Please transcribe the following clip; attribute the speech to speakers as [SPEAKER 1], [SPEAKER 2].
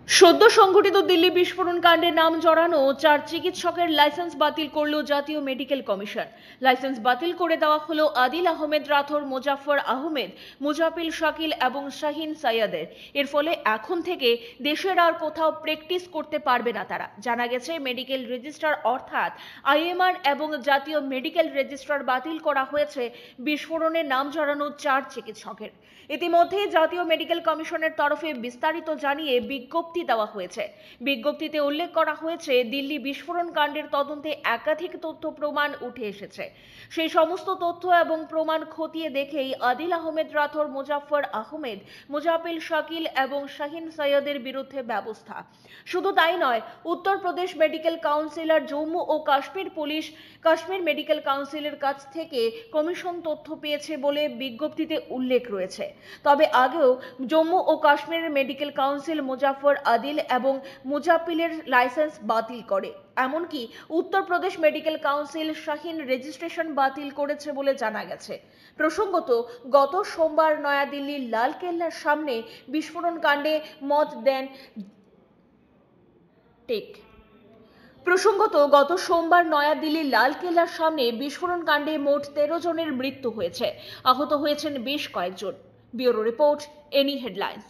[SPEAKER 1] সদ্য সংঘটিত দিল্লি বিস্ফোরণ কাণ্ডে নাম জড়ানো 4 চিকিৎসকের লাইসেন্স বাতিল করল জাতীয় মেডিকেল কমিশন। লাইসেন্স বাতিল করে দেওয়া হলো আদিল আহমেদ রাথোর, মোজাফফর আহমেদ, মুজাপিল শাকিল এবং শাহিন সৈয়দের। এর ফলে এখন থেকে দেশের আর কোথাও প্র্যাকটিস করতে পারবে না তারা। জানা গেছে, মেডিকেল রেজিস্ট্রার অর্থাৎ আইএমআর এবং জাতীয় মেডিকেল রেজিস্ট্রার বাতিল করা হয়েছে বিস্ফোরণে নাম জড়ানো 4 চিকিৎসকের। ইতিমধ্যে জাতীয় মেডিকেল কমিশনের তরফে বিস্তারিত জানিয়ে বিজ্ঞপ্তি দেওয়া হয়েছে। বিজ্ঞপ্তিতে উল্লেখ করা হয়েছে, দিল্লি বিস্ফোরণ কাণ্ডের তদন্তে একাধিক তথ্য প্রমাণ উঠে এসেছে। সেই সমস্ত তথ্য এবং প্রমাণ খতিয়ে দেখেই আদিল আহমেদ রাথোর, মোজাফফর আহমেদ, মুজাপিল শাকিল এবং শাহিন সৈয়দের বিরুদ্ধে ব্যবস্থা। শুধু তাই নয়, উত্তরপ্রদেশ মেডিকেল কাউন্সিল আর জম্মু ও কাশ্মীর পুলিশ কাশ্মীর মেডিকেল কাউন্সিলের কাছ থেকে কমিশন তথ্য পেয়েছে বলে বিজ্ঞপ্তিতে উল্লেখ রয়েছে। তবে আগেও জম্মু ও কাশ্মীরের মেডিকেল কাউন্সিল মুজাফফর, আদিল এবং মুজাপিলের লাইসেন্স বাতিল করে। এমনকি Uttar Pradesh medical council Shahin registration বাতিল করেছে বলে জানা গেছে। প্রসঙ্গত, গত সোমবার নয়াদিল্লির লালকেল্লার সামনে বিস্ফোরণ কাণ্ডে মত দেন গত সোমবার নয়াদিল্লির লালকেল্লার সামনে বিস্ফোরণ কাণ্ডে মোট 13 জনের মৃত্যু হয়েছে, আহত হয়েছেন বেশ কয়েকজন। Bureau report, any headlines.